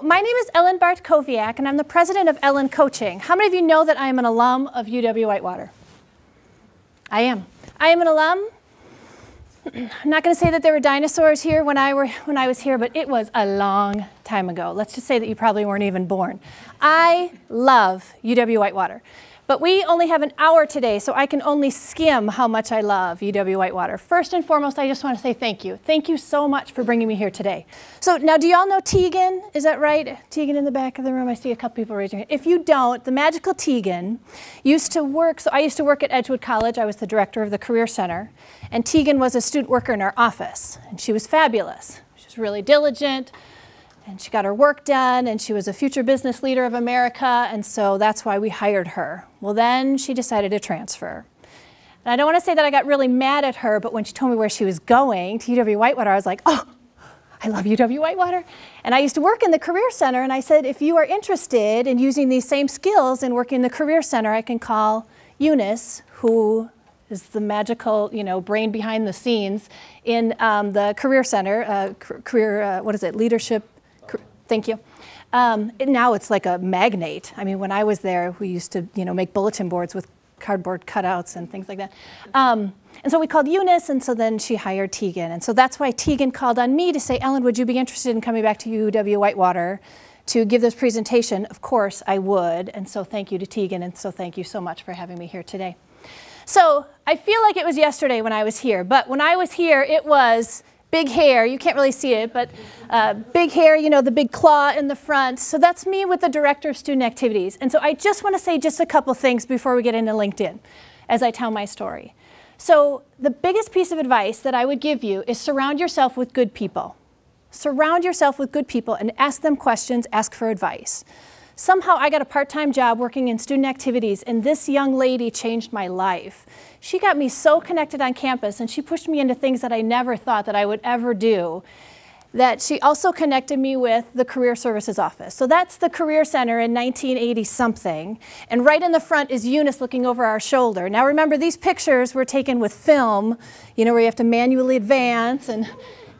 my name is Ellen Bartkowiak, and I'm the president of Ellen Coaching. How many of you know that I am an alum of UW-Whitewater? I am. I am an alum. I'm not going to say that there were dinosaurs here when I was here, but it was a long time ago. Let's just say that you probably weren't even born. I love UW-Whitewater. But we only have an hour today, so I can only skim how much I love UW-Whitewater. First and foremost, I just want to say thank you. Thank you so much for bringing me here today. So now, do y'all know Tegan? Is that right? Tegan in the back of the room? I see a couple people raising it. If you don't, the magical Tegan used to work, so I used to work at Edgewood College. I was the director of the Career Center. And Tegan was a student worker in our office. And she was fabulous. She was really diligent. And she got her work done, and she was a future business leader of America, and so that's why we hired her. Well, then she decided to transfer. And I don't want to say that I got really mad at her, but when she told me where she was going, to UW-Whitewater, I was like, oh, I love UW-Whitewater. And I used to work in the Career Center, and I said, if you are interested in using these same skills and working in the Career Center, I can call Eunice, who is the magical, brain behind the scenes in the Career Center, leadership. Thank you. Now it's like a magnate. I mean, when I was there, we used to, make bulletin boards with cardboard cutouts and things like that. And so we called Eunice, and so then she hired Tegan. And so that's why Tegan called on me to say, Ellen, would you be interested in coming back to UW-Whitewater to give this presentation? Of course I would. And so thank you to Tegan, and so thank you so much for having me here today. So I feel like it was yesterday when I was here, but when I was here, it was big hair. You can't really see it, but big hair, the big claw in the front. So that's me with the Director of Student Activities. And so I just want to say just a couple things before we get into LinkedIn as I tell my story. So the biggest piece of advice that I would give you is surround yourself with good people. Surround yourself with good people and ask them questions, ask for advice. Somehow I got a part-time job working in student activities, and this young lady changed my life. She got me so connected on campus, and she pushed me into things that I never thought that I would ever do, that she also connected me with the Career Services Office. So that's the Career Center in 1980-something, and right in the front is Eunice looking over our shoulder. Now remember, these pictures were taken with film, where you have to manually advance, and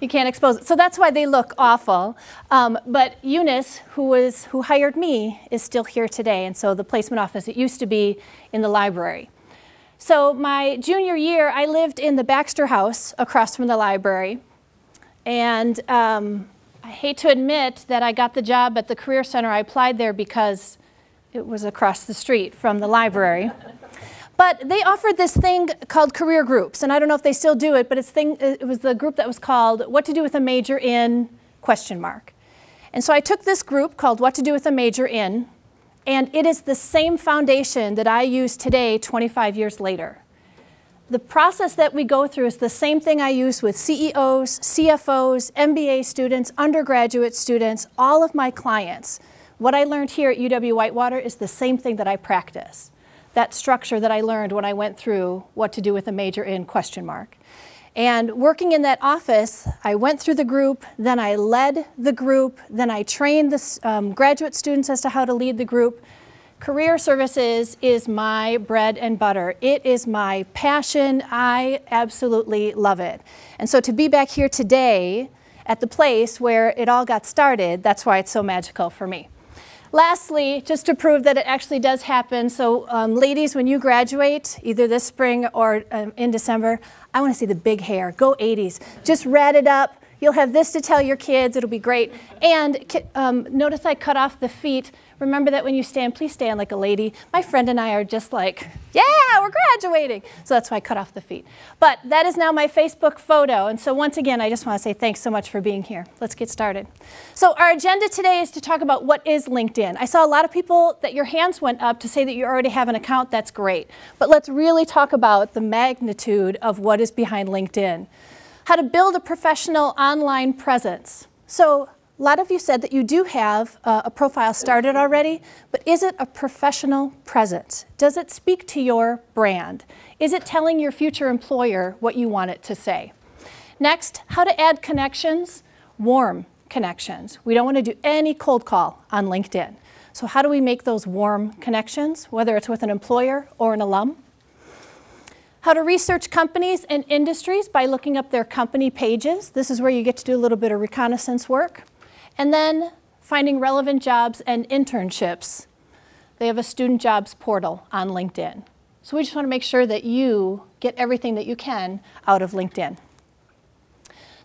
you can't expose it. So that's why they look awful. But Eunice, who hired me, is still here today. And so the placement office, it used to be in the library. So my junior year, I lived in the Baxter House across from the library. And I hate to admit that I got the job at the Career Center. I applied there because it was across the street from the library. But they offered this thing called career groups, and I don't know if they still do it, but it was the group that was called What to Do with a Major in ? And so I took this group called What to Do with a Major in, and it is the same foundation that I use today, 25 years later. The process that we go through is the same thing I use with CEOs, CFOs, MBA students, undergraduate students, all of my clients. What I learned here at UW-Whitewater is the same thing that I practice. That structure that I learned when I went through What to Do with a Major in ? And working in that office, I went through the group, then I led the group, then I trained the graduate students as to how to lead the group. Career Services is my bread and butter. It is my passion. I absolutely love it. And so to be back here today at the place where it all got started, that's why it's so magical for me. Lastly, just to prove that it actually does happen, so ladies, when you graduate, either this spring or in December, I want to see the big hair. Go 80s. Just rat it up. You'll have this to tell your kids. It'll be great. And notice I cut off the feet. Remember that when you stand, please stand like a lady. My friend and I are just like, yeah, we're graduating. So that's why I cut off the feet. But that is now my Facebook photo. And so once again, I just want to say thanks so much for being here. Let's get started. So our agenda today is to talk about what is LinkedIn. I saw a lot of people that your hands went up to say that you already have an account. That's great. But let's really talk about the magnitude of what is behind LinkedIn. How to build a professional online presence. So a lot of you said that you do have a profile started already, but is it a professional presence? Does it speak to your brand? Is it telling your future employer what you want it to say? Next, how to add connections, warm connections. We don't want to do any cold call on LinkedIn. So how do we make those warm connections, whether it's with an employer or an alum? How to research companies and industries by looking up their company pages. This is where you get to do a little bit of reconnaissance work. And then finding relevant jobs and internships, they have a student jobs portal on LinkedIn. So we just want to make sure that you get everything that you can out of LinkedIn.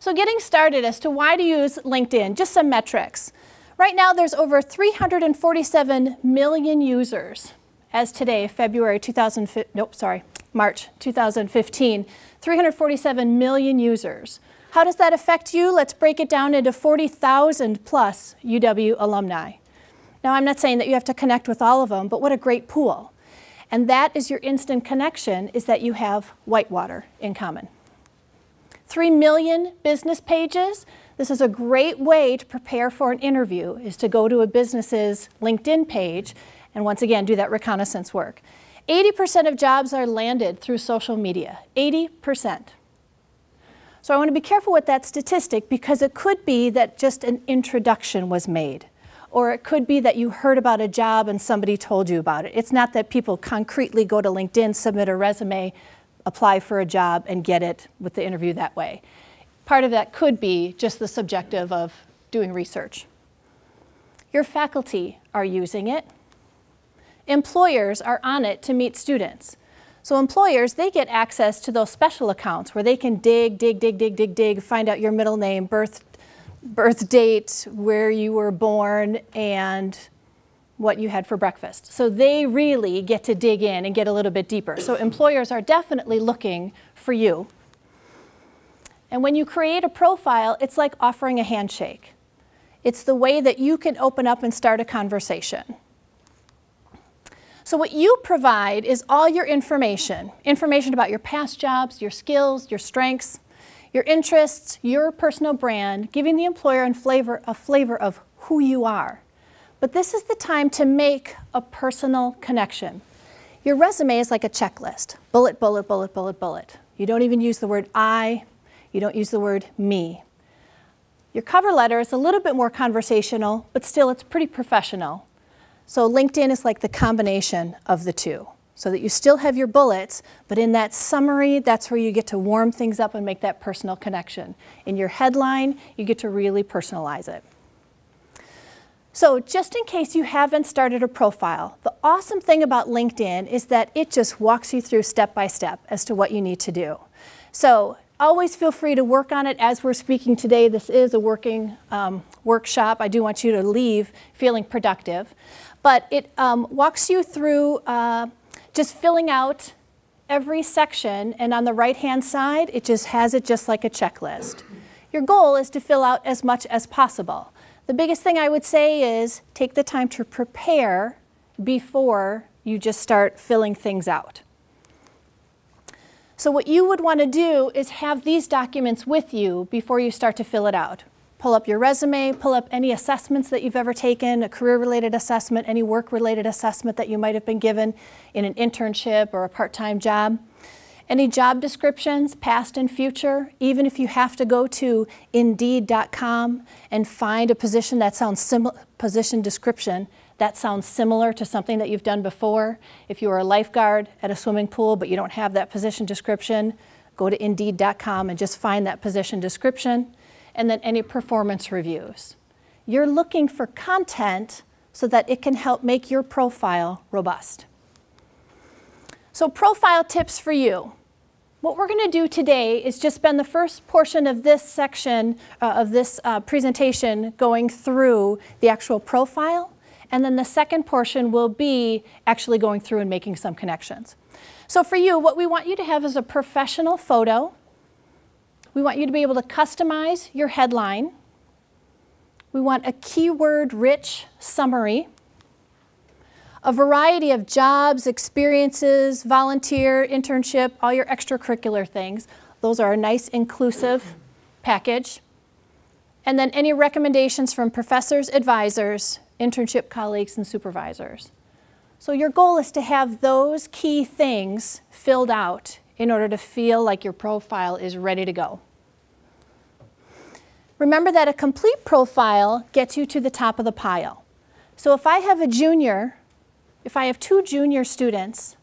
So getting started as to why to use LinkedIn, just some metrics. Right now there's over 347 million users as today, March 2015, 347 million users. How does that affect you? Let's break it down into 40,000 plus UW alumni. Now, I'm not saying that you have to connect with all of them, but what a great pool. And that is your instant connection, is that you have Whitewater in common. 3 million business pages. This is a great way to prepare for an interview, is to go to a business's LinkedIn page and once again do that reconnaissance work. 80% of jobs are landed through social media, 80%. So I want to be careful with that statistic, because it could be that just an introduction was made, or it could be that you heard about a job and somebody told you about it. It's not that people concretely go to LinkedIn, submit a resume, apply for a job, and get it with the interview that way. Part of that could be just the subjective of doing research. Your faculty are using it. Employers are on it to meet students. So employers, they get access to those special accounts where they can dig, find out your middle name, birth date, where you were born, and what you had for breakfast. So they really get to dig in and get a little bit deeper. So employers are definitely looking for you. And when you create a profile, it's like offering a handshake. It's the way that you can open up and start a conversation. So what you provide is all your information about your past jobs, your skills, your strengths, your interests, your personal brand, giving the employer a flavor of who you are. But this is the time to make a personal connection. Your resume is like a checklist. Bullet, bullet, bullet, bullet, bullet. You don't even use the word I. You don't use the word me. Your cover letter is a little bit more conversational, but still it's pretty professional. So LinkedIn is like the combination of the two, so that you still have your bullets, but in that summary, that's where you get to warm things up and make that personal connection. In your headline, you get to really personalize it. So just in case you haven't started a profile, the awesome thing about LinkedIn is that it just walks you through step by step as to what you need to do. So always feel free to work on it as we're speaking today. This is a working workshop. I do want you to leave feeling productive. But it walks you through just filling out every section, and on the right-hand side, it just has it just like a checklist. Your goal is to fill out as much as possible. The biggest thing I would say is take the time to prepare before you just start filling things out. So what you would want to do is have these documents with you before you start to fill it out. Pull up your resume, pull up any assessments that you've ever taken, a career-related assessment, any work-related assessment that you might have been given in an internship or a part-time job. Any job descriptions, past and future, even if you have to go to Indeed.com and find a position that sounds position description that sounds similar to something that you've done before. If you are a lifeguard at a swimming pool but you don't have that position description, go to Indeed.com and just find that position description, and then any performance reviews. You're looking for content so that it can help make your profile robust. So profile tips for you. What we're going to do today is just spend the first portion of this section, presentation going through the actual profile, and then the second portion will be actually going through and making some connections. So for you, what we want you to have is a professional photo. We want you to be able to customize your headline. We want a keyword-rich summary, a variety of jobs, experiences, volunteer, internship, all your extracurricular things. Those are a nice inclusive package. And then any recommendations from professors, advisors, internship colleagues, and supervisors. So your goal is to have those key things filled out in order to feel like your profile is ready to go. Remember that a complete profile gets you to the top of the pile. So if I have a junior, if I have 2 junior students,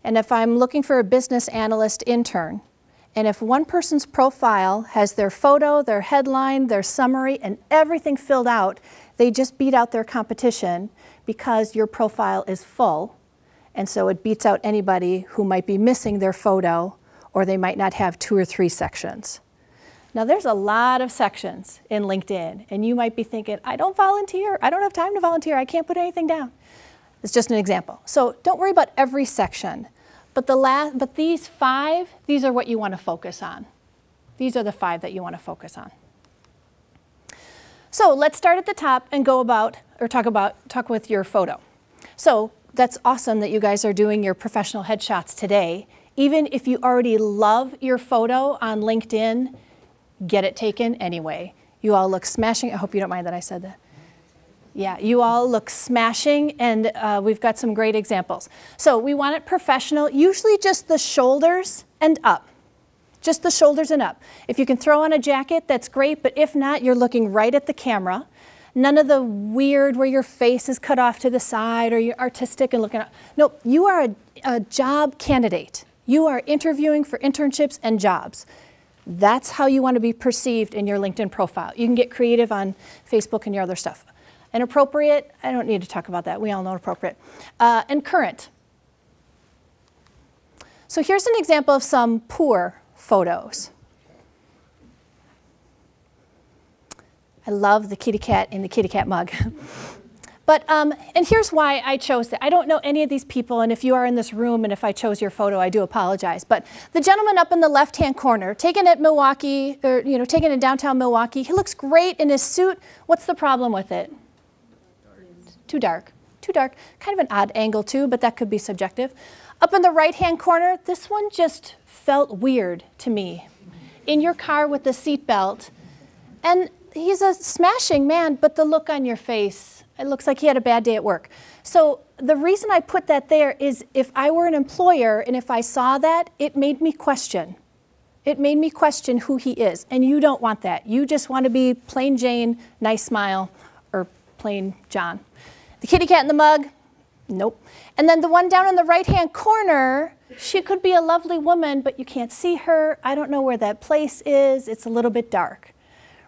and if I'm looking for a business analyst intern, and if one person's profile has their photo, their headline, their summary, and everything filled out, They just beat out their competition because your profile is full, and so it beats out anybody who might be missing their photo, or they might not have 2 or 3 sections. Now there's a lot of sections in LinkedIn, and you might be thinking, I don't volunteer, I don't have time to volunteer, I can't put anything down. It's just an example. So don't worry about every section, but these 5, these are what you want to focus on. These are the 5 that you want to focus on. So let's start at the top and talk with your photo. So that's awesome that you guys are doing your professional headshots today. Even if you already love your photo on LinkedIn, get it taken anyway. You all look smashing. I hope you don't mind that I said that. Yeah, you all look smashing, and we've got some great examples. So we want it professional, usually just the shoulders and up. Just the shoulders and up. If you can throw on a jacket, that's great, but if not, you're looking right at the camera. None of the weird where your face is cut off to the side or you're artistic and looking up. Nope, you are a job candidate. You are interviewing for internships and jobs. That's how you want to be perceived in your LinkedIn profile. You can get creative on Facebook and your other stuff. And appropriate, I don't need to talk about that. We all know appropriate. And current. So here's an example of some poor photos. I love the kitty cat in the kitty cat mug. But, and here's why I chose that. I don't know any of these people, and if you are in this room and if I chose your photo, I do apologize. But the gentleman up in the left-hand corner, taken at Milwaukee, or taken in downtown Milwaukee, he looks great in his suit. What's the problem with it? Too dark. Too dark. Kind of an odd angle too, but that could be subjective. Up in the right-hand corner, this one just felt weird to me. In your car with the seatbelt, and he's a smashing man, but the look on your face, it looks like he had a bad day at work. So the reason I put that there is if I were an employer and if I saw that, it made me question. It made me question who he is, and you don't want that. You just want to be plain Jane, nice smile, or plain John. The kitty cat in the mug, nope. And then the one down in the right-hand corner, she could be a lovely woman, but you can't see her. I don't know where that place is. It's a little bit dark.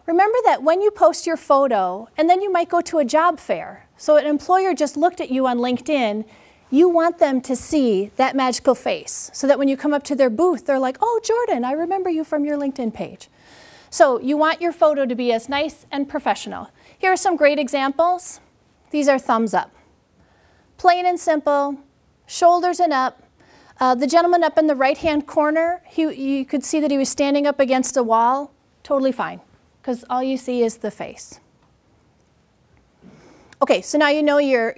Remember that when you post your photo, and then you might go to a job fair, so an employer just looked at you on LinkedIn, you want them to see that magical face, so that when you come up to their booth, they're like, oh, Jordan, I remember you from your LinkedIn page. So you want your photo to be as nice and professional. Here are some great examples. These are thumbs up. Plain and simple, shoulders and up. The gentleman up in the right-hand corner, you could see that he was standing up against a wall. Totally fine, because all you see is the face. Okay, so now you know your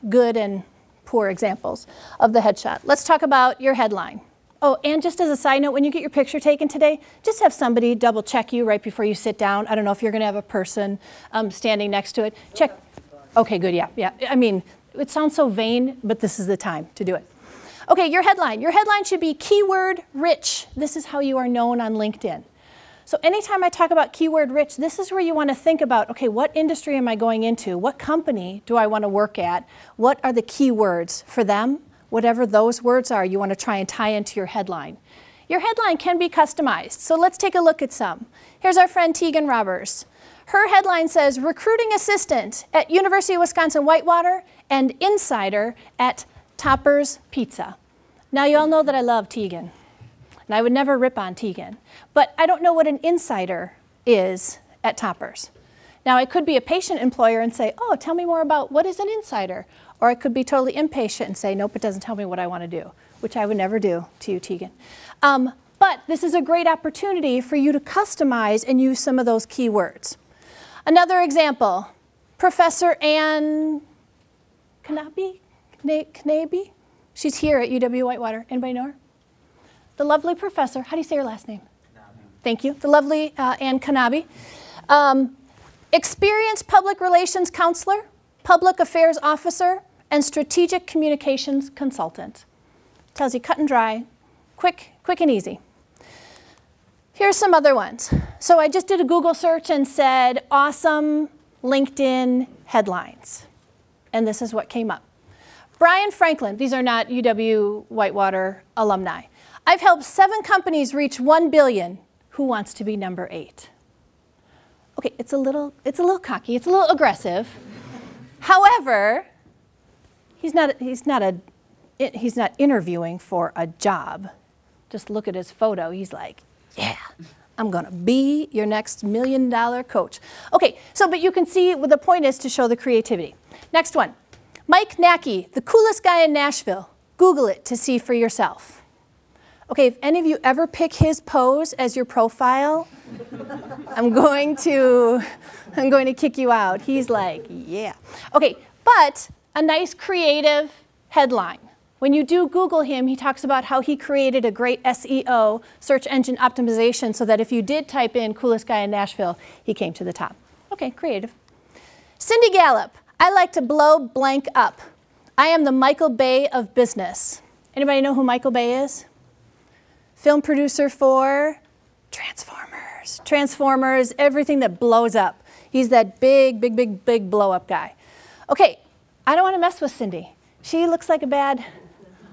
good and poor examples of the headshot. Let's talk about your headline. Oh, and just as a side note, when you get your picture taken today, just have somebody double check you right before you sit down. I don't know if you're going to have a person standing next to it. Check. Okay, good, yeah. I mean, it sounds so vain, but this is the time to do it. Okay, your headline. Your headline should be keyword rich. This is how you are known on LinkedIn. So anytime I talk about keyword rich, this is where you want to think about, okay, what industry am I going into? What company do I want to work at? What are the keywords for them? Whatever those words are, you want to try and tie into your headline. Your headline can be customized, so let's take a look at some. Here's our friend Tegan Robbers. Her headline says, recruiting assistant at University of Wisconsin-Whitewater and insider at Topper's Pizza. Now, you all know that I love Tegan, and I would never rip on Tegan, but I don't know what an insider is at Topper's. Now, I could be a patient employer and say, oh, tell me more about what is an insider, or I could be totally impatient and say, nope, it doesn't tell me what I want to do, which I would never do to you, Tegan. But this is a great opportunity for you to customize and use some of those keywords. Another example, Professor Ann Knabe? She's here at UW-Whitewater. Anybody know her? The lovely professor. How do you say her last name? Knabe. Thank you. The lovely Ann Knabe. Experienced public relations counselor, public affairs officer, and strategic communications consultant. Tells you cut and dry, quick and easy. Here's some other ones. So I just did a Google search and said, awesome LinkedIn headlines. And this is what came up. Brian Franklin, these are not UW-Whitewater alumni. I've helped 7 companies reach 1 billion. Who wants to be number 8? Okay, it's a little cocky, it's a little aggressive. However, he's not interviewing for a job. Just look at his photo. He's like, yeah, I'm gonna be your next $1 million coach. Okay, so but you can see what the point is to show the creativity. Next one, Mike Nackey, the coolest guy in Nashville. Google it to see for yourself. Okay, if any of you ever pick his pose as your profile, I'm going to kick you out. He's like, yeah. Okay, but a nice creative headline. When you do Google him, he talks about how he created a great SEO, search engine optimization, so that if you did type in coolest guy in Nashville, he came to the top. Okay, creative. Cindy Gallup, I like to blow blank up. I am the Michael Bay of business. Anybody know who Michael Bay is? Film producer for Transformers. Transformers, everything that blows up. He's that big blow up guy. Okay, I don't want to mess with Cindy. She looks like a bad,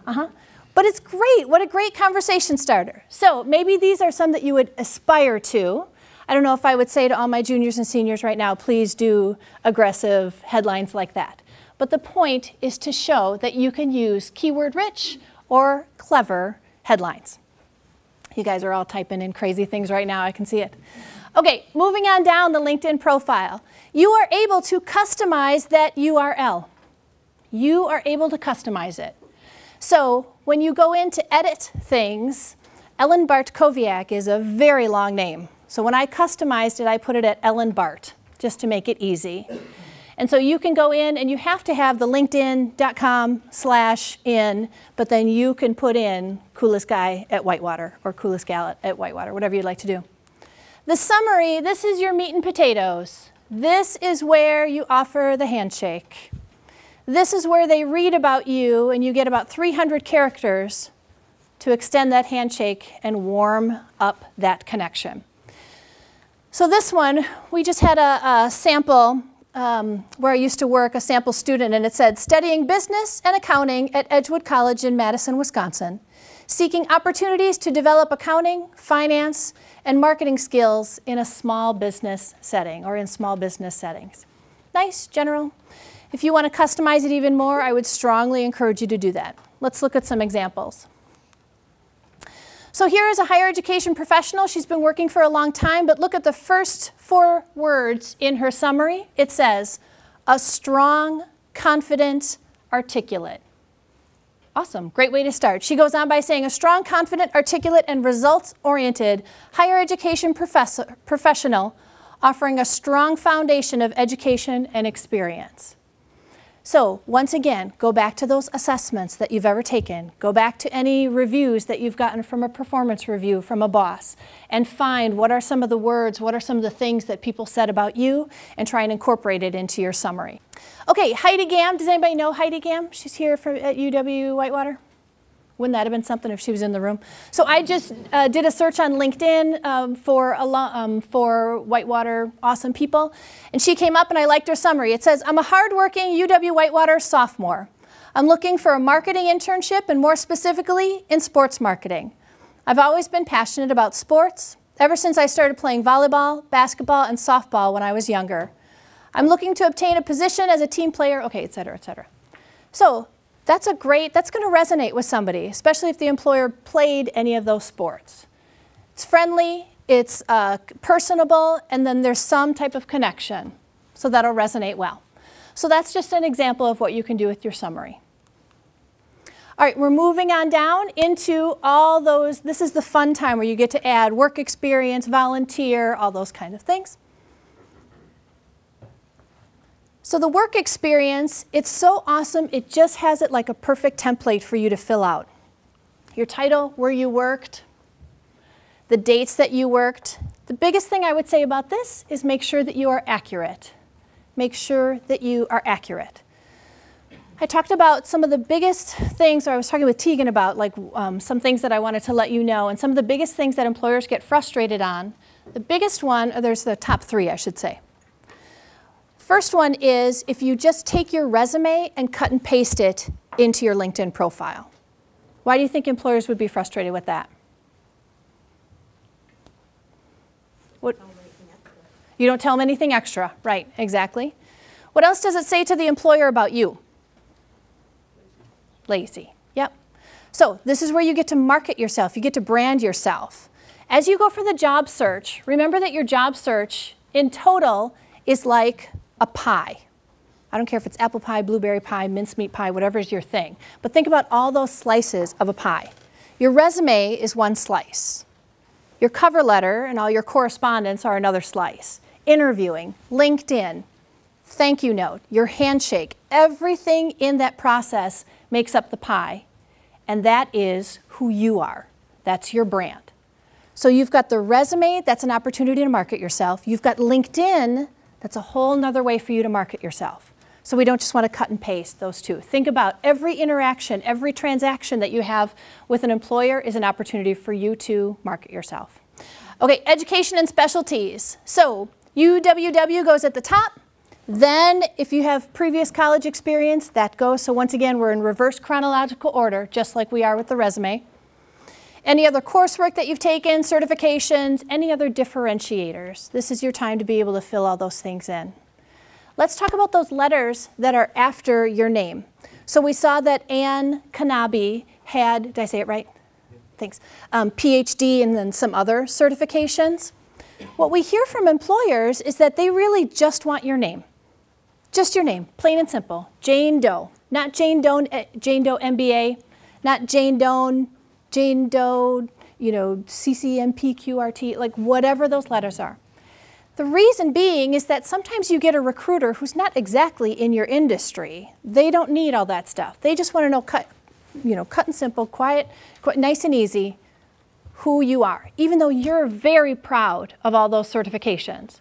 but it's great. What a great conversation starter. So maybe these are some that you would aspire to. I don't know if I would say to all my juniors and seniors right now, please do aggressive headlines like that. But the point is to show that you can use keyword-rich or clever headlines. You guys are all typing in crazy things right now. I can see it. Okay, moving on down the LinkedIn profile. You are able to customize that URL. You are able to customize it. So when you go in to edit things, Ellen Bartkowiak is a very long name. So when I customized it, I put it at Ellen Bart, just to make it easy. And so you can go in, and you have to have the linkedin.com/in, but then you can put in coolest guy at Whitewater or coolest gal at Whitewater, whatever you'd like to do. The summary, this is your meat and potatoes. This is where you offer the handshake. This is where they read about you, and you get about 300 characters to extend that handshake and warm up that connection. So this one, we just had a sample where I used to work, a sample student, and it said, studying business and accounting at Edgewood College in Madison, Wisconsin, seeking opportunities to develop accounting, finance, and marketing skills in a small business setting or in small business settings. Nice, general. If you want to customize it even more, I would strongly encourage you to do that. Let's look at some examples. So here is a higher education professional. She's been working for a long time, but look at the first 4 words in her summary. It says, a strong, confident, articulate. Awesome, great way to start. She goes on by saying, a strong, confident, articulate, and results-oriented higher education professional offering a strong foundation of education and experience. So once again, go back to those assessments that you've ever taken. Go back to any reviews that you've gotten from a performance review from a boss and find what are some of the words, what are some of the things that people said about you, and try and incorporate it into your summary. Okay, Heidi Gam. Does anybody know Heidi Gam? She's here at UW Whitewater. Wouldn't that have been something if she was in the room? So I just did a search on LinkedIn for Whitewater awesome people. And she came up and I liked her summary. It says, I'm a hardworking UW Whitewater sophomore. I'm looking for a marketing internship and more specifically in sports marketing. I've always been passionate about sports ever since I started playing volleyball, basketball, and softball when I was younger. I'm looking to obtain a position as a team player, okay, et cetera, et cetera. So that's going to resonate with somebody, especially if the employer played any of those sports. It's friendly, it's personable, and then there's some type of connection. So that'll resonate well. So that's just an example of what you can do with your summary. All right, we're moving on down into all those. This is the fun time where you get to add work experience, volunteer, all those kind of things. So the work experience, it's so awesome, it just has it like a perfect template for you to fill out. Your title, where you worked, the dates that you worked. The biggest thing I would say about this is make sure that you are accurate. Make sure that you are accurate. I talked about some of the biggest things, or I was talking with Tegan about like some things that I wanted to let you know, and some of the biggest things that employers get frustrated on. The biggest one, or there's the top 3, I should say. First one is if you just take your resume and cut and paste it into your LinkedIn profile. Why do you think employers would be frustrated with that? What? You don't tell them anything extra. Right, exactly. What else does it say to the employer about you? Lazy. Yep. So this is where you get to market yourself. You get to brand yourself. As you go for the job search, remember that your job search in total is like a pie. I don't care if it's apple pie, blueberry pie, mincemeat pie, whatever is your thing. But think about all those slices of a pie. Your resume is one slice. Your cover letter and all your correspondence are another slice. Interviewing, LinkedIn, thank you note, your handshake, everything in that process makes up the pie. And that is who you are. That's your brand. So you've got the resume, that's an opportunity to market yourself. You've got LinkedIn, that's a whole nother way for you to market yourself. So we don't just want to cut and paste those two. Think about every interaction, every transaction that you have with an employer is an opportunity for you to market yourself. Okay, education and specialties. So UWW goes at the top. Then if you have previous college experience, that goes. So once again, we're in reverse chronological order, just like we are with the resume. Any other coursework that you've taken, certifications, any other differentiators. This is your time to be able to fill all those things in. Let's talk about those letters that are after your name. So we saw that Ann Kanabi had, did I say it right? Thanks. PhD and then some other certifications. What we hear from employers is that they really just want your name. Just your name, plain and simple. Jane Doe. Not Jane Doe MBA, not Jane Doe, you know, CCMPQRT, like whatever those letters are. The reason being is that sometimes you get a recruiter who's not exactly in your industry. They don't need all that stuff. They just want to know, cut and simple, quiet, nice and easy, who you are, even though you're very proud of all those certifications.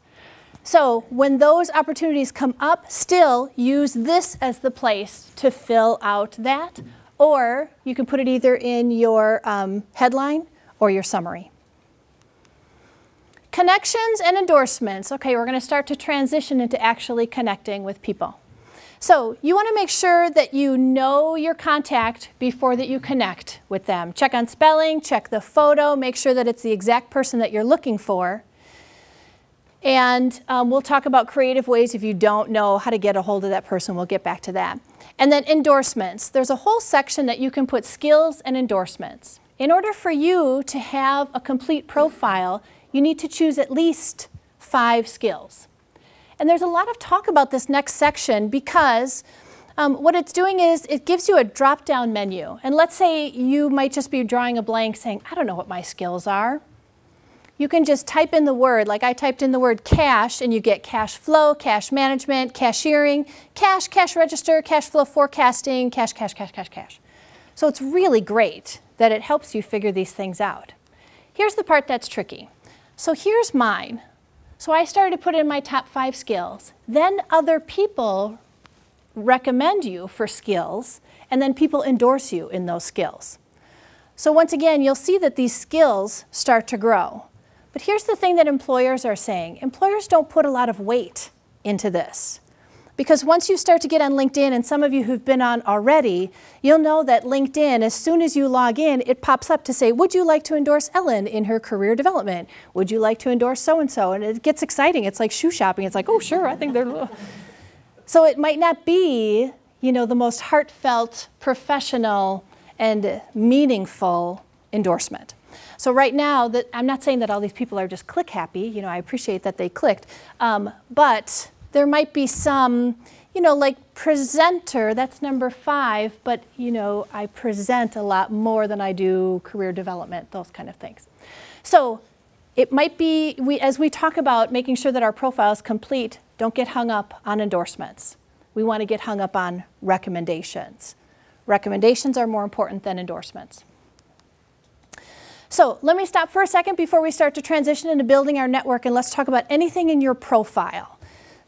So when those opportunities come up, still use this as the place to fill out that, or you can put it either in your headline or your summary. Connections and endorsements. Okay, we're going to start to transition into actually connecting with people. So you want to make sure that you know your contact before that you connect with them. Check on spelling, check the photo, make sure that it's the exact person that you're looking for. And we'll talk about creative ways if you don't know how to get a hold of that person. We'll get back to that. And then endorsements. There's a whole section that you can put skills and endorsements. In order for you to have a complete profile, you need to choose at least 5 skills. And there's a lot of talk about this next section because what it's doing is it gives you a drop-down menu. And let's say you might just be drawing a blank saying, I don't know what my skills are. You can just type in the word, like I typed in the word cash, and you get cash flow, cash management, cashiering, cash register, cash flow forecasting, cash. So it's really great that it helps you figure these things out. Here's the part that's tricky. So here's mine. So I started to put in my top 5 skills. Then other people recommend you for skills, and then people endorse you in those skills. So once again, you'll see that these skills start to grow. But here's the thing that employers are saying. Employers don't put a lot of weight into this. Because once you start to get on LinkedIn, and some of you who've been on already, you'll know that LinkedIn, as soon as you log in, it pops up to say, would you like to endorse Ellen in her career development? Would you like to endorse so-and-so? And it gets exciting. It's like shoe shopping. It's like, oh, sure, I think they're... So it might not be, you know, the most heartfelt, professional, and meaningful endorsement. So right now, I'm not saying that all these people are just click happy. You know, I appreciate that they clicked. But there might be some, you know, like presenter, that's number 5, but, you know, I present a lot more than I do career development, those kind of things. So it might be, as we talk about making sure that our profile is complete, don't get hung up on endorsements. We want to get hung up on recommendations. Recommendations are more important than endorsements. So let me stop for a second before we start to transition into building our network, and let's talk about anything in your profile.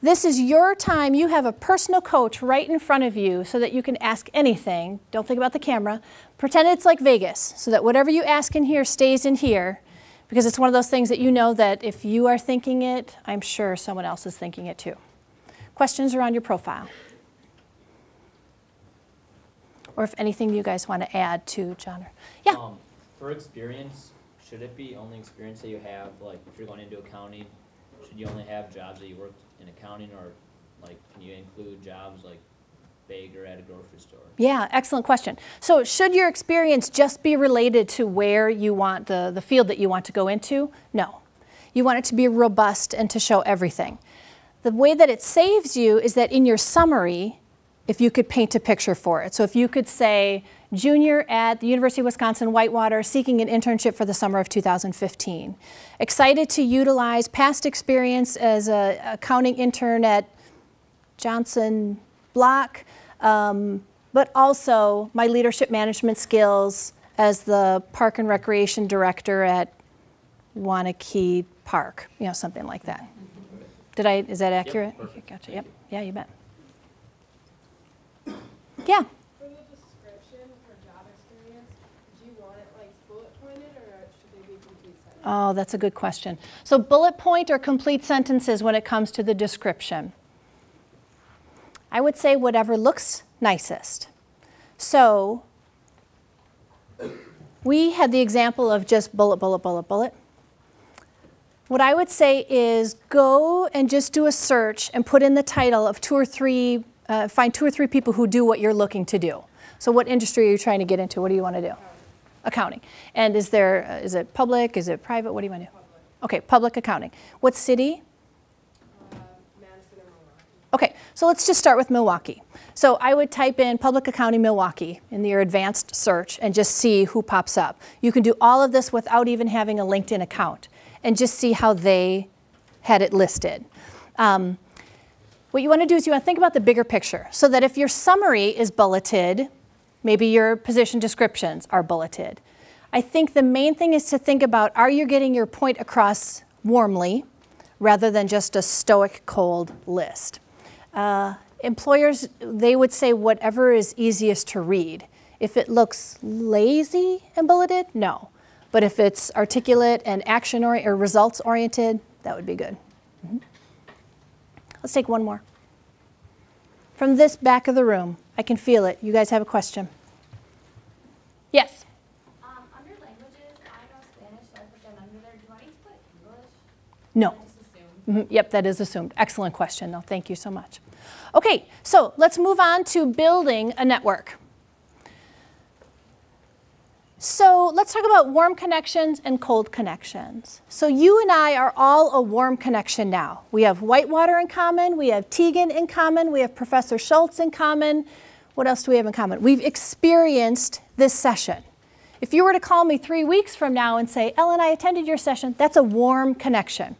This is your time. You have a personal coach right in front of you so that you can ask anything. Don't think about the camera. Pretend it's like Vegas so that whatever you ask in here stays in here, because it's one of those things that you know that if you are thinking it, I'm sure someone else is thinking it too. Questions around your profile? Or if anything you guys want to add to John? Yeah? For experience, should it be only experience that you have, like if you're going into accounting, should you only have jobs that you worked in accounting, or like can you include jobs like baker at a grocery store? Yeah, excellent question. So should your experience just be related to where you want the field that you want to go into? No. You want it to be robust and to show everything. The way that it saves you is that in your summary, if you could paint a picture for it. So if you could say, junior at the University of Wisconsin-Whitewater seeking an internship for the summer of 2015. Excited to utilize past experience as an accounting intern at Johnson Block, but also my leadership management skills as the Park and Recreation Director at Wanakee Park, you know, something like that. Is that accurate? Yep, perfect. Gotcha, yep, yeah, you bet. Yeah? For the description for job experience, do you want it like bullet pointed or should they be complete sentences? Oh, that's a good question. So bullet point or complete sentences when it comes to the description? I would say whatever looks nicest. So we had the example of just bullet, bullet, bullet, bullet. What I would say is go and just do a search and put in the title of find 2 or 3 people who do what you're looking to do. So what industry are you trying to get into? What do you want to do? Accounting. And is it public? Is it private? What do you want to do? Public. Okay, public accounting. What city? Madison or Milwaukee. Okay, so let's just start with Milwaukee. So I would type in public accounting Milwaukee in your advanced search and just see who pops up. You can do all of this without even having a LinkedIn account and just see how they had it listed. What you want to do is you want to think about the bigger picture so that if your summary is bulleted, maybe your position descriptions are bulleted. I think the main thing is to think about, are you getting your point across warmly rather than just a stoic, cold list? Employers, they would say whatever is easiest to read. If it looks lazy and bulleted, no. But if it's articulate and action-oriented or results-oriented, that would be good. Mm-hmm. Let's take one more. From this back of the room, I can feel it. You guys have a question? Yes? Under languages, I know Spanish, so I put that under there. Do I need to put English? No. I just assume. Yep, that is assumed. Excellent question, though. Thank you so much. Okay, so let's move on to building a network. So let's talk about warm connections and cold connections. So you and I are all a warm connection now. We have Whitewater in common, we have Teagan in common, we have Professor Schultz in common. What else do we have in common? We've experienced this session. If you were to call me 3 weeks from now and say, Ellen, I attended your session, that's a warm connection.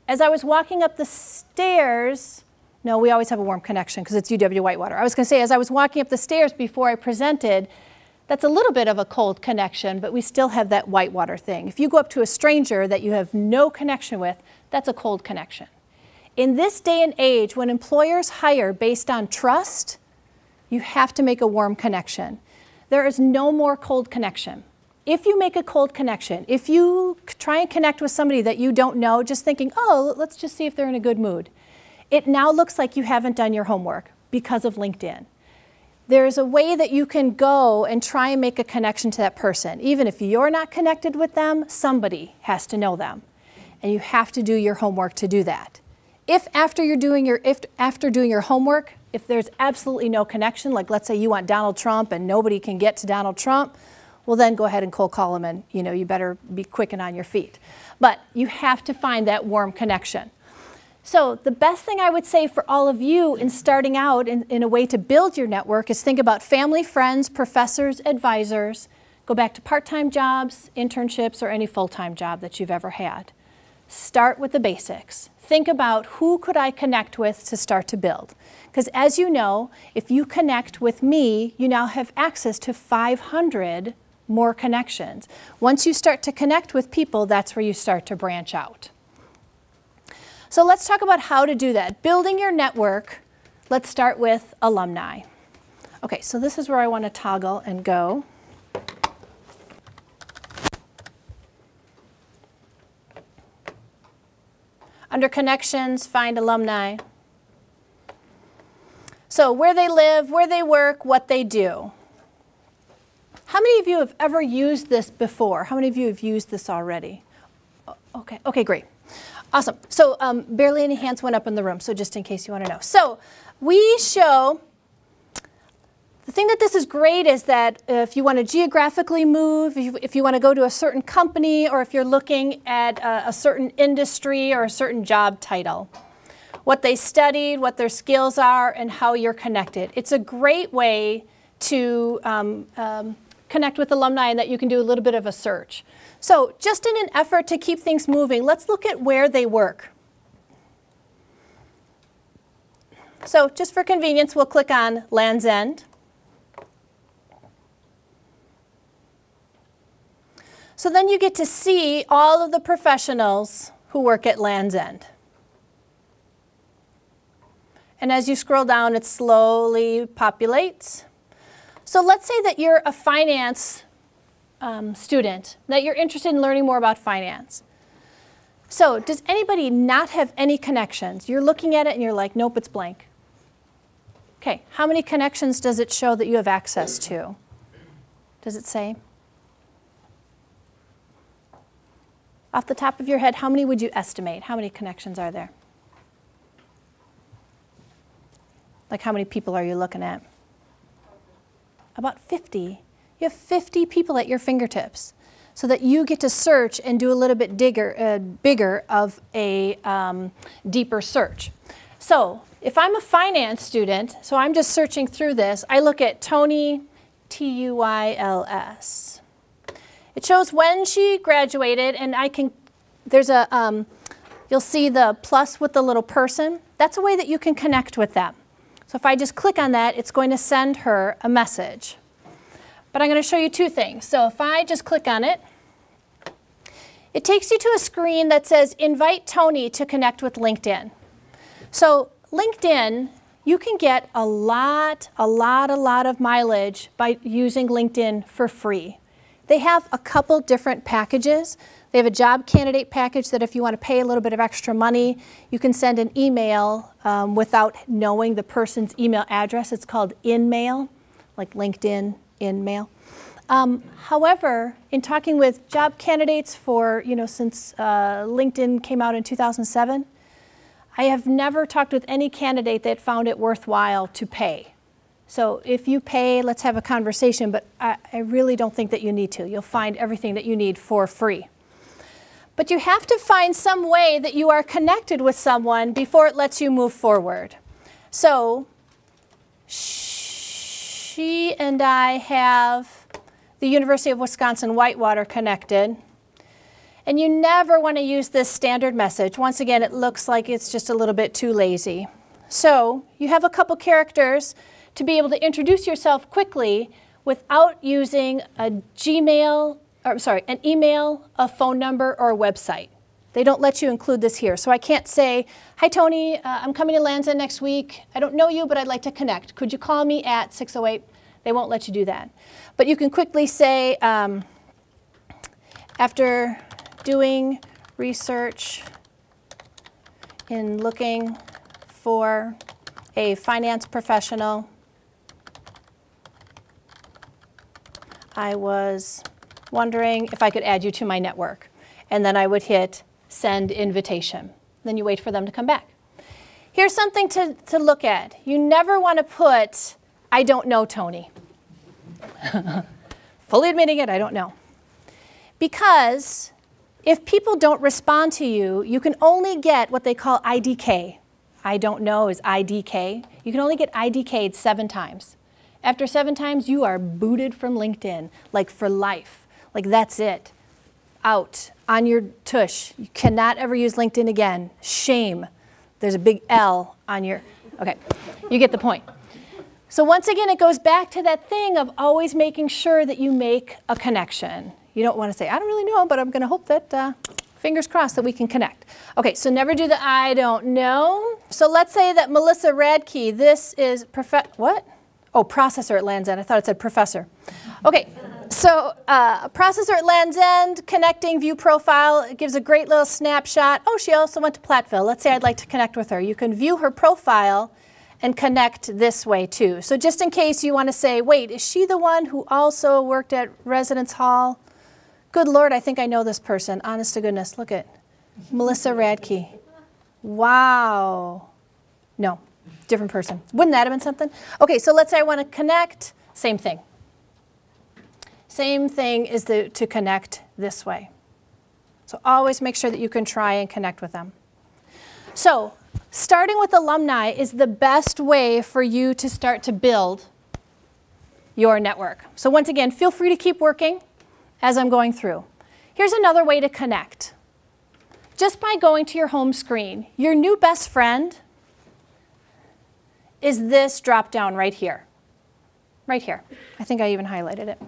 As I was walking up the stairs, no, we always have a warm connection because it's UW-Whitewater. I was going to say, as I was walking up the stairs before I presented, that's a little bit of a cold connection, but we still have that Whitewater thing. If you go up to a stranger that you have no connection with, that's a cold connection. In this day and age, when employers hire based on trust, you have to make a warm connection. There is no more cold connection. If you make a cold connection, if you try and connect with somebody that you don't know, just thinking, oh, let's just see if they're in a good mood, it now looks like you haven't done your homework because of LinkedIn. There's a way that you can go and try and make a connection to that person. Even if you're not connected with them, somebody has to know them. And you have to do your homework to do that. If after doing your homework, if there's absolutely no connection, like let's say you want Donald Trump and nobody can get to Donald Trump, well then go ahead and cold call him and you better be quick and on your feet. But you have to find that warm connection. So the best thing I would say for all of you in starting out in a way to build your network is think about family, friends, professors, advisors. Go back to part-time jobs, internships, or any full-time job that you've ever had. Start with the basics. Think about who could I connect with to start to build. Because as you know, if you connect with me, you now have access to 500 more connections. Once you start to connect with people, that's where you start to branch out. So let's talk about how to do that. Building your network, let's start with alumni. Okay, so this is where I want to toggle and go. Under connections, find alumni. So where they live, where they work, what they do. How many of you have ever used this before? How many of you have used this already? Okay, great. Awesome. So barely any hands went up in the room, so just in case you want to know. So we show, the thing that this is great is that if you want to geographically move, if you want to go to a certain company, or if you're looking at a certain industry or a certain job title, what they studied, what their skills are, and how you're connected. It's a great way to connect with alumni, and that you can do a little bit of a search. So just in an effort to keep things moving, let's look at where they work. So just for convenience, we'll click on Land's End. So then you get to see all of the professionals who work at Land's End. And as you scroll down, it slowly populates. So let's say that you're a finance student, that you're interested in learning more about finance. So does anybody not have any connections? You're looking at it and you're like, nope, it's blank. Okay, how many connections does it show that you have access to? Does it say? Off the top of your head, how many would you estimate? How many connections are there? Like, how many people are you looking at? About 50. You have 50 people at your fingertips, so that you get to search and do a little bit bigger of a deeper search. So if I'm a finance student, so I'm just searching through this, I look at Tony, T-U-I-L-S. It shows when she graduated, and I can, there's a, you'll see the plus with the little person. That's a way that you can connect with them. So if I just click on that, it's going to send her a message. But I'm going to show you two things. So if I just click on it, it takes you to a screen that says, invite Tony to connect with LinkedIn. So LinkedIn, you can get a lot of mileage by using LinkedIn for free. They have a couple different packages. They have a job candidate package that if you want to pay a little bit of extra money, you can send an email without knowing the person's email address. It's called InMail, like LinkedIn InMail. However, in talking with job candidates for, since LinkedIn came out in 2007, I have never talked with any candidate that found it worthwhile to pay. So if you pay, let's have a conversation, but I really don't think that you need to. You'll find everything that you need for free. But you have to find some way that you are connected with someone before it lets you move forward. So she and I have the University of Wisconsin-Whitewater connected. And you never want to use this standard message. Once again, it looks like it's just a little bit too lazy. So you have a couple characters to be able to introduce yourself quickly without using an email, a phone number, or a website. They don't let you include this here. So I can't say, hi Tony, I'm coming to Land's End next week. I don't know you, but I'd like to connect. Could you call me at 608? They won't let you do that. But you can quickly say, after doing research in looking for a finance professional, I was wondering if I could add you to my network. And then I would hit send invitation. Then you wait for them to come back. Here's something to look at. You never want to put, I don't know Tony. Fully admitting it, I don't know. Because if people don't respond to you, you can only get what they call IDK. I don't know is IDK. You can only get IDK'd 7 times. After 7 times, you are booted from LinkedIn, like for life. Like that's it. Out, on your tush. You cannot ever use LinkedIn again. Shame. There's a big L on your, okay, you get the point. So once again, it goes back to that thing of always making sure that you make a connection. You don't want to say, I don't really know, but I'm going to hope that, fingers crossed, that we can connect. Okay, so never do the I don't know. So let's say that Melissa Radke, this is, what? Oh, processor at Land's End. I thought it said professor. Okay, so processor at Land's End, connecting, view profile. It gives a great little snapshot. Oh, she also went to Platteville. Let's say I'd like to connect with her. You can view her profile and connect this way too. So just in case you want to say, wait, is she the one who also worked at Residence Hall? Good Lord, I think I know this person. Honest to goodness, look at Melissa Radke. Wow. No, different person. Wouldn't that have been something? Okay, so let's say I want to connect. Same thing. Same thing is to connect this way. So always make sure that you can try and connect with them. So starting with alumni is the best way for you to start to build your network. So once again, feel free to keep working as I'm going through. Here's another way to connect. Just by going to your home screen, your new best friend is this drop down right here. Right here. I think I even highlighted it.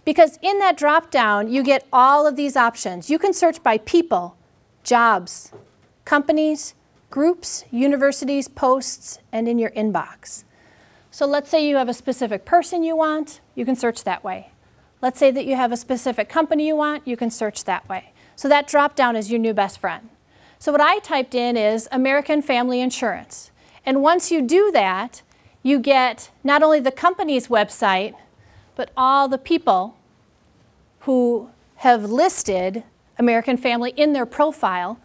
Because in that drop down, you get all of these options. You can search by people, jobs, companies, groups, universities, posts, and in your inbox. So let's say you have a specific person you want, you can search that way. Let's say that you have a specific company you want, you can search that way. So that drop down is your new best friend. So what I typed in is American Family Insurance. And once you do that, you get not only the company's website, but all the people who have listed American Family in their profile.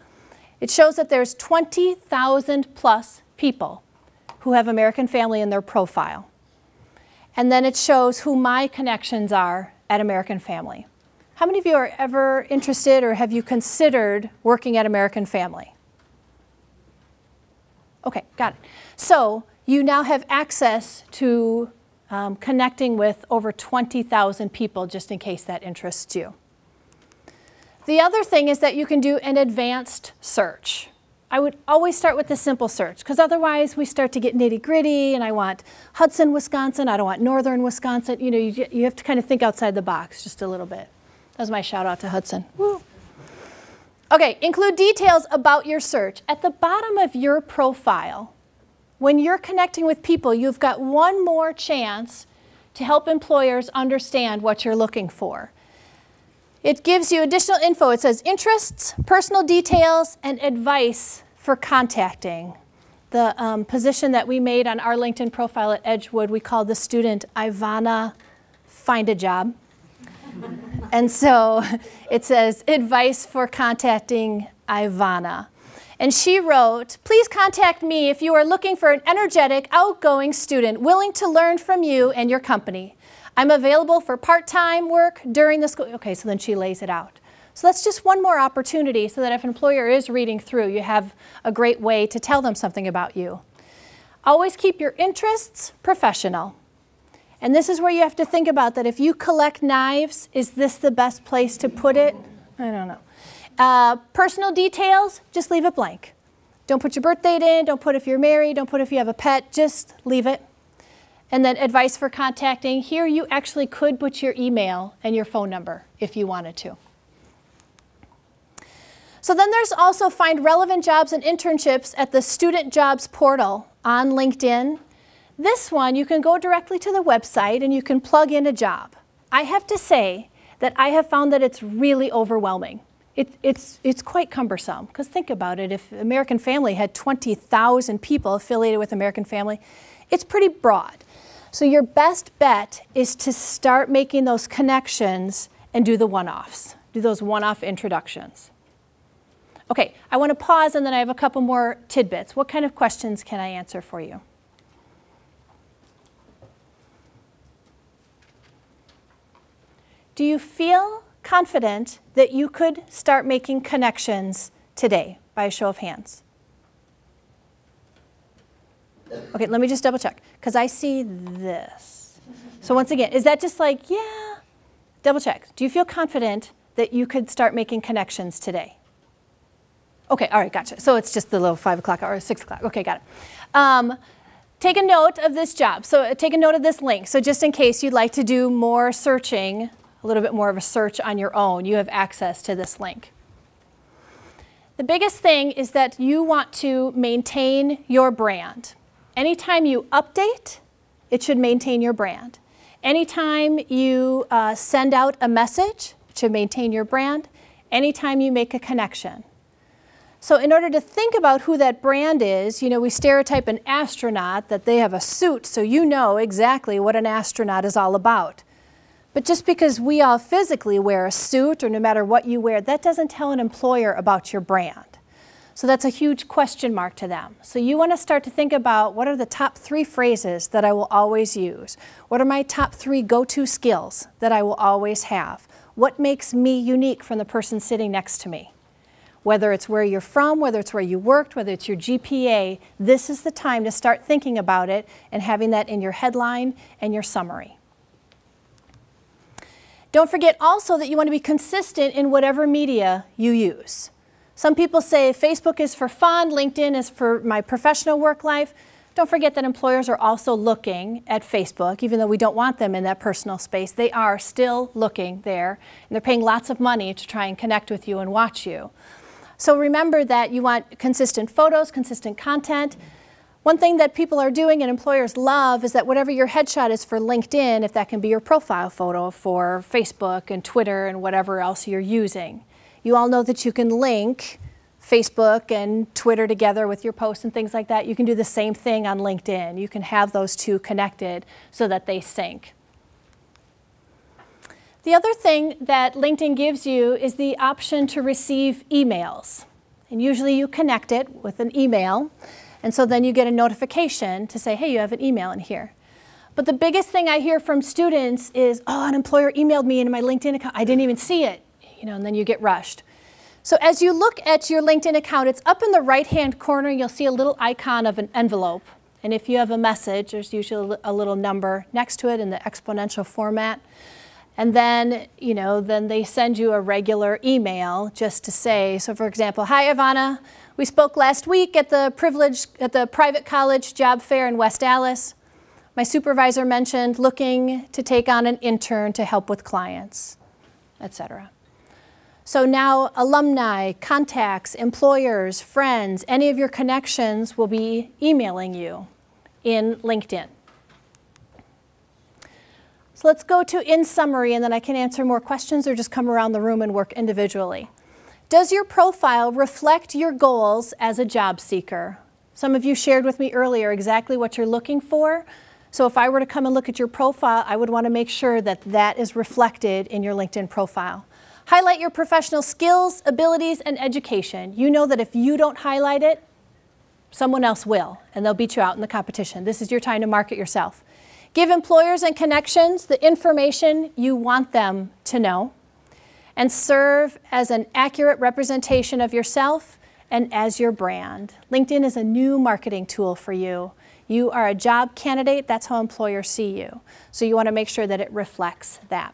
It shows that there's 20,000 plus people who have American Family in their profile. And then it shows who my connections are at American Family. How many of you are ever interested or have you considered working at American Family? Okay, got it. So you now have access to connecting with over 20,000 people, just in case that interests you. The other thing is that you can do an advanced search. I would always start with the simple search, because otherwise we start to get nitty-gritty, and I want Hudson, Wisconsin, I don't want Northern Wisconsin. You know, you have to kind of think outside the box just a little bit. That was my shout out to Hudson. Woo. Okay, include details about your search. At the bottom of your profile, when you're connecting with people, you've got one more chance to help employers understand what you're looking for. It gives you additional info. It says interests, personal details, and advice for contacting. The position that we made on our LinkedIn profile at Edgewood, we called the student Ivana Find a Job. And so it says advice for contacting Ivana. And she wrote, please contact me if you are looking for an energetic, outgoing student willing to learn from you and your company. I'm available for part-time work during the school. Okay, so then she lays it out. So that's just one more opportunity so that if an employer is reading through, you have a great way to tell them something about you. Always keep your interests professional. And this is where you have to think about that if you collect knives, is this the best place to put it? I don't know. Personal details, just leave it blank. Don't put your birth date in, don't put if you're married, don't put if you have a pet, just leave it. And then advice for contacting. Here you actually could put your email and your phone number if you wanted to. So then there's also find relevant jobs and internships at the Student Jobs portal on LinkedIn. This one, you can go directly to the website and you can plug in a job. I have to say that I have found that it's really overwhelming. It's quite cumbersome, because think about it, if American Family had 20,000 people affiliated with American Family, it's pretty broad. So your best bet is to start making those connections and do the one-offs, do those one-off introductions. Okay, I want to pause and then I have a couple more tidbits. What kind of questions can I answer for you? Do you feel confident that you could start making connections today by a show of hands? Okay, let me just double check, because I see this. So once again, is that just like, yeah? Double check. Do you feel confident that you could start making connections today? Okay, all right, gotcha. So it's just the little 5 o'clock or 6 o'clock. Okay, got it. Take a note of this job. So take a note of this link. So just in case you'd like to do more searching, a little bit more of a search on your own, you have access to this link. The biggest thing is that you want to maintain your brand. Anytime you update, it should maintain your brand. Anytime you send out a message, it should maintain your brand. Anytime you make a connection. So in order to think about who that brand is, you know, we stereotype an astronaut that they have a suit, so you know exactly what an astronaut is all about. But just because we all physically wear a suit, or no matter what you wear, that doesn't tell an employer about your brand. So that's a huge question mark to them. So you want to start to think about, what are the top 3 phrases that I will always use? What are my top 3 go-to skills that I will always have? What makes me unique from the person sitting next to me? Whether it's where you're from, whether it's where you worked, whether it's your GPA, this is the time to start thinking about it and having that in your headline and your summary. Don't forget also that you want to be consistent in whatever media you use. Some people say Facebook is for fun, LinkedIn is for my professional work life. Don't forget that employers are also looking at Facebook, even though we don't want them in that personal space. They are still looking there, and they're paying lots of money to try and connect with you and watch you. So remember that you want consistent photos, consistent content. One thing that people are doing and employers love is that whatever your headshot is for LinkedIn, if that can be your profile photo for Facebook and Twitter and whatever else you're using. You all know that you can link Facebook and Twitter together with your posts and things like that. You can do the same thing on LinkedIn. You can have those two connected so that they sync. The other thing that LinkedIn gives you is the option to receive emails. And usually you connect it with an email, and so then you get a notification to say, hey, you have an email in here. But the biggest thing I hear from students is, oh, an employer emailed me into my LinkedIn account. I didn't even see it. And then you get rushed. So as you look at your LinkedIn account, it's up in the right-hand corner. You'll see a little icon of an envelope. And if you have a message, there's usually a little number next to it in the exponential format. And then, then they send you a regular email just to say, so for example, hi, Ivana. We spoke last week at the private college job fair in West Allis. My supervisor mentioned looking to take on an intern to help with clients, etc. So now alumni, contacts, employers, friends, any of your connections will be emailing you in LinkedIn. So let's go to in summary, and then I can answer more questions or just come around the room and work individually. Does your profile reflect your goals as a job seeker? Some of you shared with me earlier exactly what you're looking for. So if I were to come and look at your profile, I would want to make sure that that is reflected in your LinkedIn profile. Highlight your professional skills, abilities, and education. You know that if you don't highlight it, someone else will, and they'll beat you out in the competition. This is your time to market yourself. Give employers and connections the information you want them to know, and serve as an accurate representation of yourself and as your brand. LinkedIn is a new marketing tool for you. You are a job candidate. That's how employers see you. So you want to make sure that it reflects that.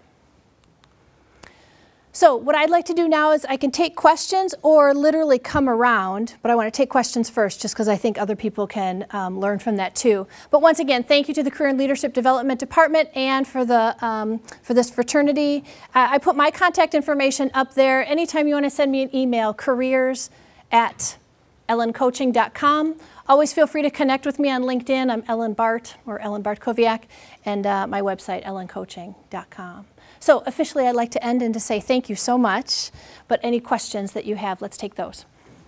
So what I'd like to do now is I can take questions or literally come around, but I want to take questions first just because I think other people can learn from that too. But once again, thank you to the Career and Leadership Development Department and for this fraternity. I put my contact information up there. Anytime you want to send me an email, careers@ellencoaching.com. Always feel free to connect with me on LinkedIn. I'm Ellen Bart, or Ellen Bartkowiak, and my website, ellencoaching.com. So officially, I'd like to end and to say thank you so much. But any questions that you have, let's take those.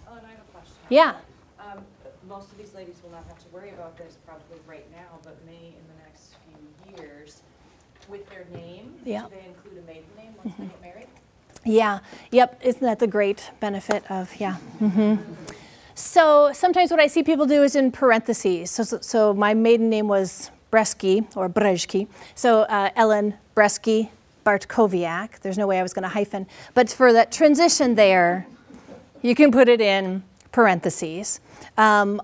Oh, and I have a question. Yeah. Most of these ladies will not have to worry about this probably right now, but may in the next few years. With their name, Yeah. do they include a maiden name once they get married? Yeah. Yep. Isn't that the great benefit of, yeah. So sometimes what I see people do is in parentheses. So my maiden name was Bresky, or Brezki. So Ellen Bresky Bartkowiak. There's no way I was going to hyphen. But for that transition there, you can put it in parentheses. The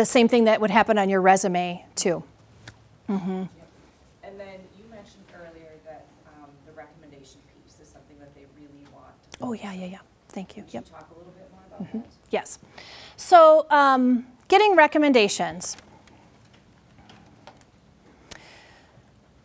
same thing that would happen on your resume, too. Yep. And then you mentioned earlier that the recommendation piece is something that they really want. Oh, yeah. Thank you. Could you talk a little bit more about that? Yes. So getting recommendations.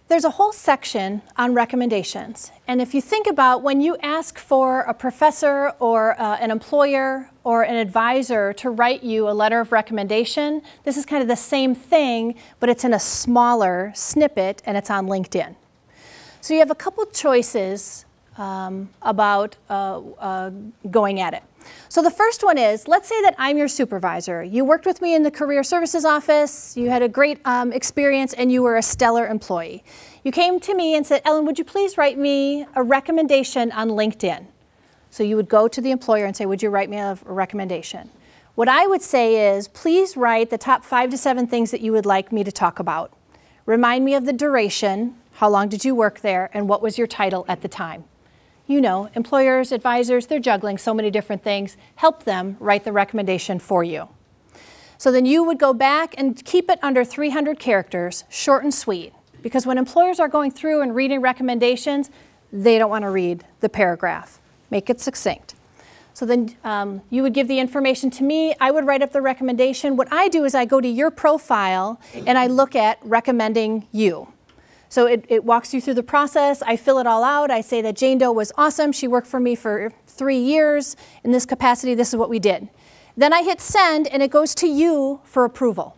There's a whole section on recommendations. And if you think about when you ask for a professor or an employer or an advisor to write you a letter of recommendation, this is kind of the same thing, but it's in a smaller snippet and it's on LinkedIn. So you have a couple choices about going at it. So the first one is, let's say that I'm your supervisor. You worked with me in the Career Services office, you had a great experience, and you were a stellar employee. You came to me and said, Ellen, would you please write me a recommendation on LinkedIn? So you would go to the employer and say, would you write me a recommendation? What I would say is, please write the top 5 to 7 things that you would like me to talk about. Remind me of the duration, how long did you work there, and what was your title at the time. You know, employers, advisors, they're juggling so many different things. Help them write the recommendation for you. So then you would go back and keep it under 300 characters, short and sweet. Because when employers are going through and reading recommendations, they don't want to read the paragraph. Make it succinct. So then you would give the information to me. I would write up the recommendation. What I do is I go to your profile and I look at recommending you. So it walks you through the process. I fill it all out. I say that Jane Doe was awesome. She worked for me for 3 years in this capacity. This is what we did. Then I hit send, and it goes to you for approval.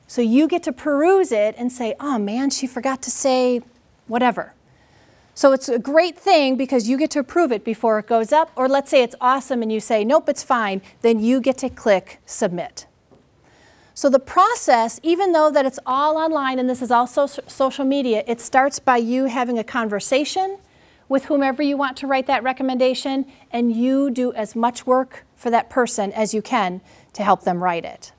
So you get to peruse it and say, oh man, she forgot to say whatever. So it's a great thing because you get to approve it before it goes up. Or let's say it's awesome and you say, nope, it's fine. Then you get to click submit. So the process, even though that it's all online and this is also social media, it starts by you having a conversation with whomever you want to write that recommendation, and you do as much work for that person as you can to help them write it.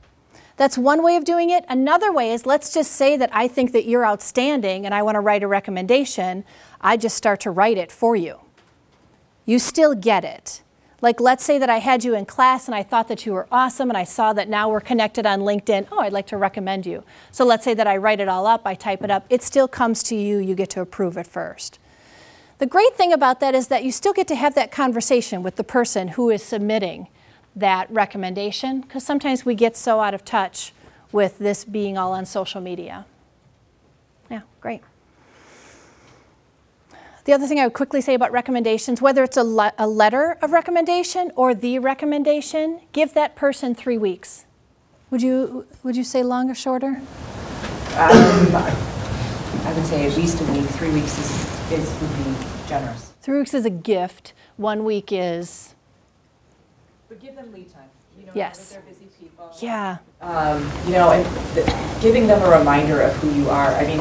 That's one way of doing it. Another way is, let's just say that I think that you're outstanding and I want to write a recommendation. I just start to write it for you. You still get it. Like, let's say that I had you in class and I thought that you were awesome and I saw that now we're connected on LinkedIn. Oh, I'd like to recommend you. So let's say that I write it all up, I type it up. It still comes to you. You get to approve it first. The great thing about that is that you still get to have that conversation with the person who is submitting that recommendation, because sometimes we get so out of touch with this being all on social media. Yeah, great. The other thing I would quickly say about recommendations, whether it's a letter of recommendation or the recommendation, give that person 3 weeks. Would you say long or shorter? I would say at least a week. 3 weeks would be generous. 3 weeks is a gift. 1 week is... But give them lead time. You know, yes. they're busy people. Yeah. You know, and giving them a reminder of who you are. I mean,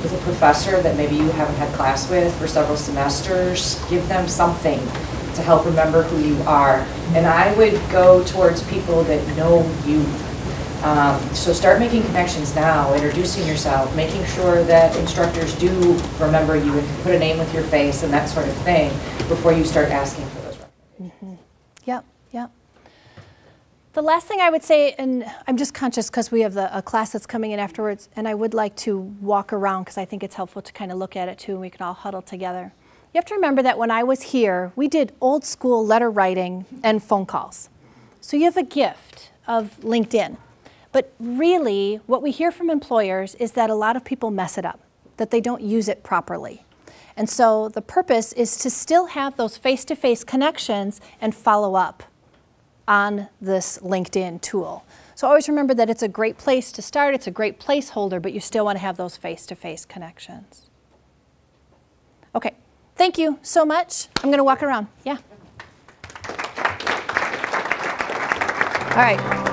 as a professor that maybe you haven't had class with for several semesters, give them something to help remember who you are. And I would go towards people that know you. So start making connections now, introducing yourself, making sure that instructors do remember you and put a name with your face and that sort of thing before you start asking for those recommendations. Mm-hmm. Yep, yep. The last thing I would say, and I'm just conscious because we have a class that's coming in afterwards, and I would like to walk around because I think it's helpful to kind of look at it too, and we can all huddle together. You have to remember that when I was here, we did old school letter writing and phone calls. So you have a gift of LinkedIn. But really, what we hear from employers is that a lot of people mess it up, that they don't use it properly. And so the purpose is to still have those face-to-face connections and follow up on this LinkedIn tool. So always remember that it's a great place to start, it's a great placeholder, but you still want to have those face-to-face connections. Okay, thank you so much. I'm going to walk around. Yeah. All right.